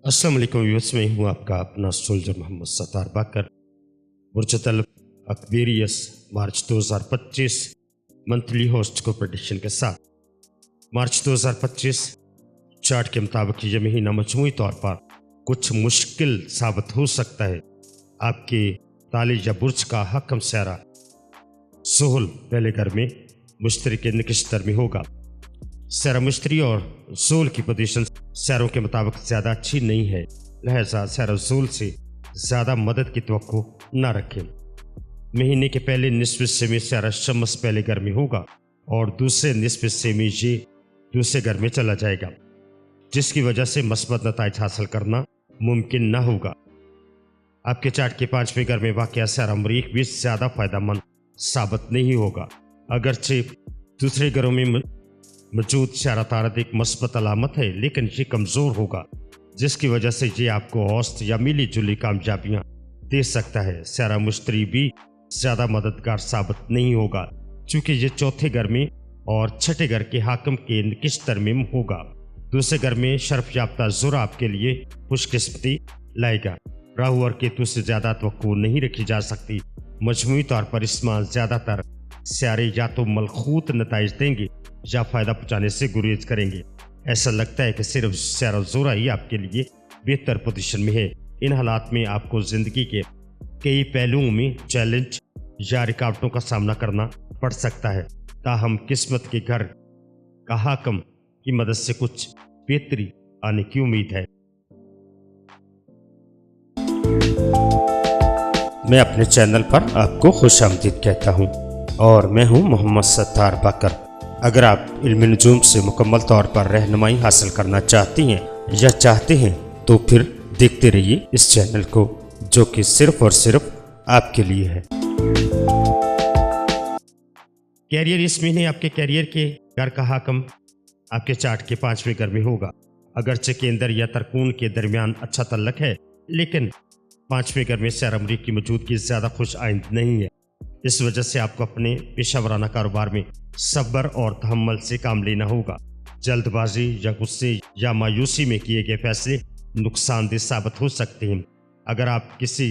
अस्सलाम वालेकुम व्यूअर्स, मैं हूँ आपका अपना सोल्जर मोहम्मद सत्तार बाकर। मुर्चतल अकबेरियस मार्च 2025 मंथली होस्ट को प्रेडिक्शन के साथ मार्च 2025 चार्ट के मुताबिक यह महीना मजमूई तौर पर कुछ मुश्किल साबित हो सकता है। आपके ताले या बुर्ज का हकम सैरा सोहल पहले घर में मुश्तरी के निकश्तर में होगा। सैरा मुश्तरी और सोल की पोजीशन सैरों के मुताबिक ज़्यादा अच्छी नहीं है, लिहाजा सैरा सोल से ज़्यादा मदद की तवक्को न रखें। महीने के पहले निस्फ हिस्से में सैरा शम्स पहले घर में होगा और दूसरे निस्फ हिस्से में ये दूसरे घर में चला जाएगा, जिसकी वजह से मस्बत नताइज हासिल करना मुमकिन न होगा। आपके चार्ट के 5वें घर में वाक़या सैरा मरीख भी ज़्यादा फ़ायदेमंद साबित नहीं होगा। अगरचे दूसरे घरों में मौजूद सैरा तारत एक मस्बत अलामत है, लेकिन ये कमज़ोर होगा, जिसकी वजह से ये आपको औसत या मिली जुली कामयाबियाँ दे सकता है। सैरा मुश्तरी भी ज़्यादा मददगार साबित नहीं होगा, चूँकि ये चौथे घर में और छठे घर के हाकम के निकिश्तर में होगा। दूसरे घर में शर्फ याफ्ता ज़ुरा आपके लिए खुशकिस्मती लाएगा। राहु और केतु से ज़्यादा तवक्को नहीं रखी जा सकती। मजमूई तौर पर इसमें ज़्यादातर सैरे या तो मलखूत नताइज देंगे या फ़ायदा पहुँचाने से गुरेज करेंगे। ऐसा लगता है कि सिर्फ सैरा ज़ुरा ही आपके लिए बेहतर पोजीशन में है। इन हालात में आपको ज़िंदगी के कई पहलुओं में चैलेंज या रुकावटों का सामना करना पड़ सकता है, ताहम किस्मत के घर का हाकम की मदद से कुछ बेहतरी आने की उम्मीद है। मैं अपने चैनल पर आपको खुशामदीद कहता हूँ और मैं हूँ मोहम्मद सत्तार बाकर। अगर आप इल्म नजूम से मुकम्मल तौर पर रहनुमाई हासिल करना चाहती हैं या चाहते हैं तो फिर देखते रहिए इस चैनल को, जो कि सिर्फ और सिर्फ आपके लिए है। कैरियर, इस महीने आपके कैरियर के घर का हाकम आपके चार्ट के 5वें घर में होगा। अगरचे केंद्र या तरकून के दरमियान अच्छा तल्लक है, लेकिन 5वें घर में सैरा मरीख की मौजूदगी ज़्यादा खुश आइंद नहीं है। इस वजह से आपको अपने पेशा वराना कारोबार में सब्र और तहम्मुल से काम लेना होगा। जल्दबाजी या गुस्से या मायूसी में किए गए फैसले नुकसानदेह साबित हो सकते हैं। अगर आप किसी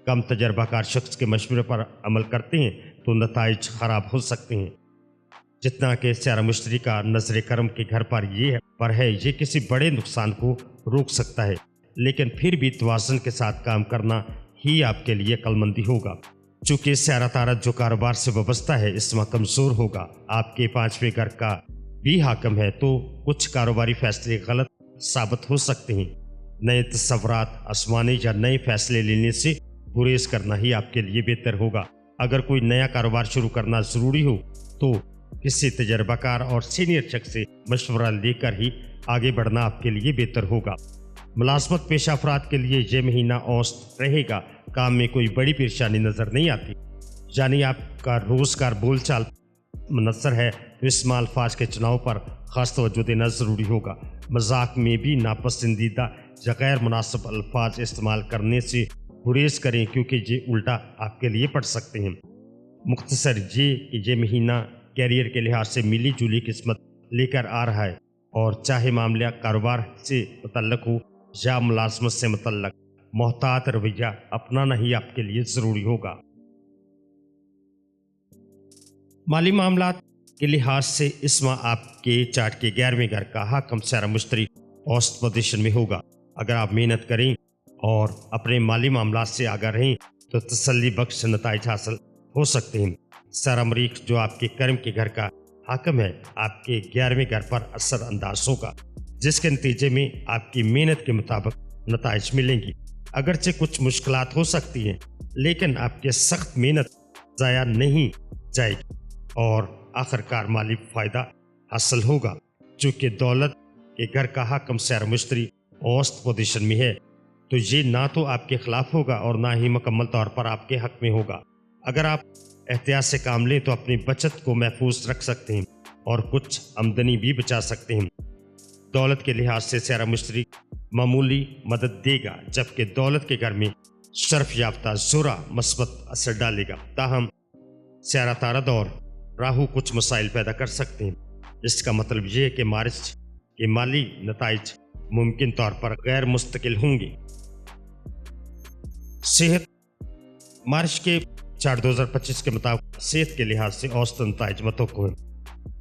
कम तजर्बाकार शख्स के मशवरे पर अमल करते हैं तो नताइज ख़राब हो सकते हैं। जितना कि सैरा मुश्तरी का नजर करम के घर पर है, ये किसी बड़े नुकसान को रोक सकता है, लेकिन फिर भी तवाज़ुन के साथ काम करना ही आपके लिए अक्लमंदी होगा। चूँकि सैरा तारत जो कारोबार से वाबस्ता है इसमें कमज़ोर होगा। आपके 5वें घर का भी हाकम है, तो कुछ कारोबारी फैसले गलत साबित हो सकते हैं। नए तस्वुरात आसमानी या नए फैसले लेने से गुरेज करना ही आपके लिए बेहतर होगा। अगर कोई नया कारोबार शुरू करना ज़रूरी हो तो किसी तजर्बाकार और सीनियर शख्स से मशवरा लेकर ही आगे बढ़ना आपके लिए बेहतर होगा। मुलाजमत पेशा अफराद के लिए यह महीना औसत रहेगा। काम में कोई बड़ी परेशानी नज़र नहीं आती, यानी आपका रोज़गार बोलचाल मुनस्सर है, तो इस अल्फाज के चुनाव पर ख़ास तवज्जो देना ज़रूरी होगा। मजाक में भी नापसंदीदा या गैर मुनासिब अल्फाज इस्तेमाल करने से गुरेज करें, क्योंकि ये उल्टा आपके लिए पड़ सकते हैं। मुख्तसर ये महीना कैरियर के लिहाज से मिली जुली किस्मत लेकर आ रहा है, और चाहे मामला कारोबार से मुतल्लक हो या मुलाजमत से मुतल्लक, मोहतात रवैया अपनाना ही आपके लिए ज़रूरी होगा। माली मामलात के लिहाज से इस माह आपके चार्ट के 11वें घर का हाकम सैरा मुश्तरी औसत पोजीशन में होगा। अगर आप मेहनत करें और अपने माली मामलात से आगाह रहें तो तसल्ली बख्श नताइज हासिल हो सकते हैं। सैरा मरीख जो आपके कर्म के घर का हाकम है, आपके 11वें घर पर असर अंदाज होगा, जिसके नतीजे में आपकी मेहनत के मुताबिक नताइज मिलेंगी। अगरचे कुछ मुश्किलात हो सकती हैं, लेकिन आपके सख्त मेहनत ज़ाया नहीं जाएगी और आखिरकार माली फ़ायदा हासिल होगा। चूँकि दौलत के घर का हाकम सैरा मुश्तरी औसत पोजीशन में है, तो ये ना तो आपके ख़िलाफ़ होगा और ना ही मुकम्मल तौर पर आपके हक़ में होगा। अगर आप एहतियात से काम लें तो अपनी बचत को महफूज रख सकते हैं और कुछ आमदनी भी बचा सकते हैं। दौलत के लिहाज से सैरा मुश्तरी मामूली मदद देगा, जबकि दौलत के घर में शर्फ याफ्ता ज़ुरा मस्बत असर डालेगा। ताहम सैरा तारत और राहु कुछ मसाइल पैदा कर सकते हैं। इसका मतलब यह है कि मार्च के माली नताइज मुमकिन तौर पर गैर मुस्तकिल होंगी। सेहत मार्च के 4/2025 के मुताबिक सेहत के लिहाज से औसतन नताइज मतवक्को हैं।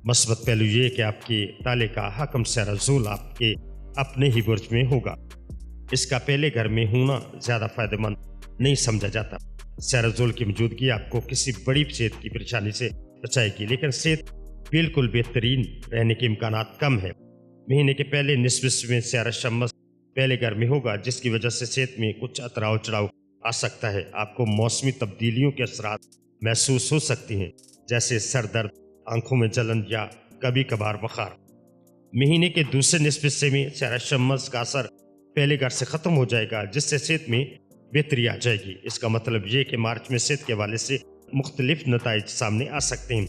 मस्बत पहलू ये कि आपके ताले का हकम सैराजूल आपके अपने ही बुर्ज में होगा। इसका पहले घर में होना ज़्यादा फायदेमंद नहीं समझा जाता। सैराजूल की मौजूदगी आपको किसी बड़ी सेहत की परेशानी से बचाएगी, लेकिन सेहत बिल्कुल बेहतरीन रहने के इम्कानात कम है। महीने के पहले निस्फ में सैरा शम्स पहले घर में होगा, जिसकी वजह से सेहत में कुछ अतराव चढ़ाव आ सकता है। आपको मौसमी तब्दीलियों के असरात महसूस हो सकती हैं, जैसे सर दर्द, आंखों में जलन या कभी कभार बुखार। महीने के दूसरे निस्फ हिस्से में सैरा शम्स का असर पहले घर से ख़त्म हो जाएगा, जिससे सेहत में बेहतरी आ जाएगी। इसका मतलब ये कि मार्च में सेहत के हवाले से मुख्तलिफ नताइज सामने आ सकते हैं।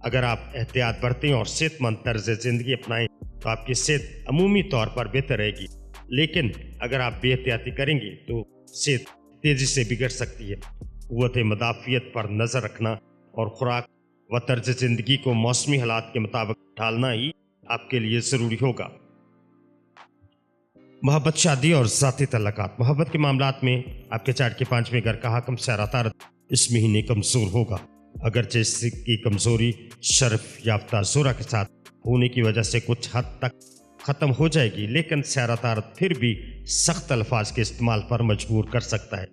अगर आप एहतियात बरतें और सेहतमंद तर्ज ज़िंदगी अपनाएं तो आपकी सेहत अमूमी तौर पर बेहतर रहेगी, लेकिन अगर आप बेहतियाती करेंगे तो सेहत तेज़ी से बिगड़ सकती है। क़ुव्वत मदाफ़ियत पर नज़र रखना और खुराक व तर्ज ज़िंदगी को मौसमी हालात के मुताबिक ढालना ही आपके लिए ज़रूरी होगा। मोहब्बत, शादी और ज़ाती तल्लुकात। मोहब्बत के मामलात में आपके चार्ट के 5वें घर का हाकम सैरातारत इस महीने कमज़ोर होगा। अगरचे इसकी कमज़ोरी शर्फ याफ्ता ज़ोरा के साथ होने की वजह से कुछ हद तक ख़त्म हो जाएगी, लेकिन सैरातारत फिर भी सख्त अल्फाज के इस्तेमाल पर मजबूर कर सकता है।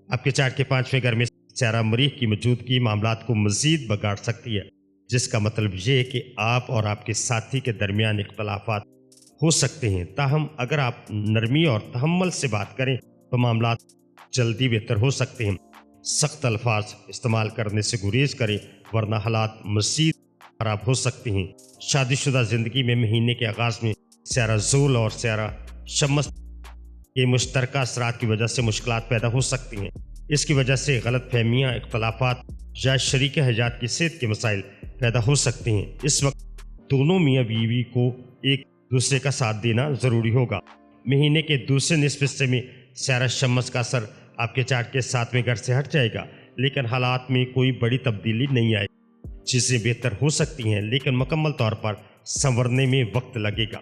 आपके चार्ट के 5वें घर में सैरा मरीख की मौजूदगी मामलात को मज़ीद बिगाड़ सकती है, जिसका मतलब ये है कि आप और आपके साथी के दरमियान इख्तलाफात हो सकते हैं। ताहम अगर आप नरमी और तहम्मुल से बात करें तो मामलात जल्दी बेहतर हो सकते हैं। सख्त अल्फाज इस्तेमाल करने से गुरेज करें, वरना हालात मज़ीद ख़राब हो सकते हैं। शादीशुदा ज़िंदगी में महीने के आगाज़ में सैरा ज़ूल और सैरा शम्स के मुश्तरका असरात की वजह से मुश्किलात पैदा हो सकती हैं। इसकी वजह से गलत फहमियाँ, इख्तलाफात या शरीक हयात की सेहत के मसाइल पैदा हो सकते हैं। इस वक्त दोनों मियाँ बीवी को एक दूसरे का साथ देना ज़रूरी होगा। महीने के दूसरे निस्फ हिस्से में सैरा शम्स का असर आपके चार्ट के 7वें घर से हट जाएगा, लेकिन हालात में कोई बड़ी तब्दीली नहीं आएगी। चीज़ें बेहतर हो सकती हैं, लेकिन मुकम्मल तौर पर संवरने में वक्त लगेगा।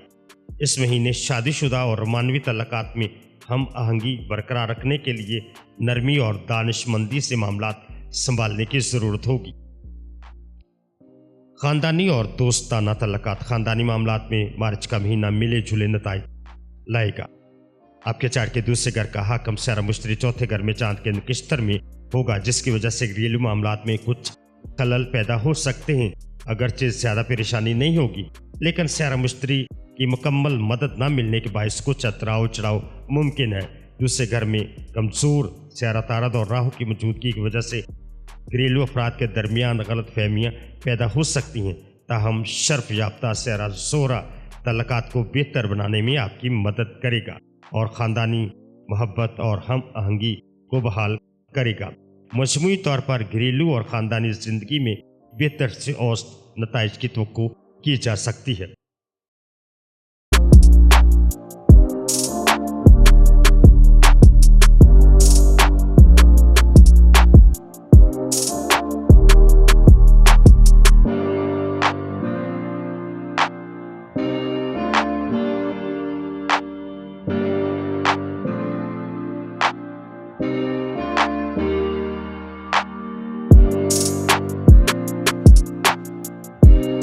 इस महीने शादीशुदा और मानवी तल्लुकात में हम आहंगी बरकरार रखने के लिए नरमी और दानिशमंदी से मामलात संभालने की ज़रूरत होगी। ख़ानदानी और दोस्ताना तल्लुकात। ख़ानदानी मामलात में मार्च का महीना मिले जुले नताइज लाएगा। आपके चार्ट के दूसरे घर का हाकम सैरा मुश्तरी चौथे घर में चांद के नक्षत्र में होगा, जिसकी वजह से घरेलू मामलात में कुछ खलल पैदा हो सकते हैं। अगरचे ज़्यादा परेशानी नहीं होगी, लेकिन सैरा मुश्तरी की मुकम्मल मदद न मिलने के बायस कुछ अतराव चढ़ाव मुमकिन है। दूसरे घर में कमज़ोर सैरा तारद और राहु की मौजूदगी की वजह से घरेलू अफराद के दरमियान गलत फहमियाँ पैदा हो सकती हैं। ताहम शर्फ याफ्ता सैरा ज़ोरा तल्लुकात को बेहतर बनाने में आपकी मदद करेगा और ख़ानदानी मोहब्बत और हम आहंगी को बहाल करेगा। मजमूई तौर पर घरेलू और ख़ानदानी ज़िंदगी में बेहतर से औसत नताइज की तवक्को की जा सकती है।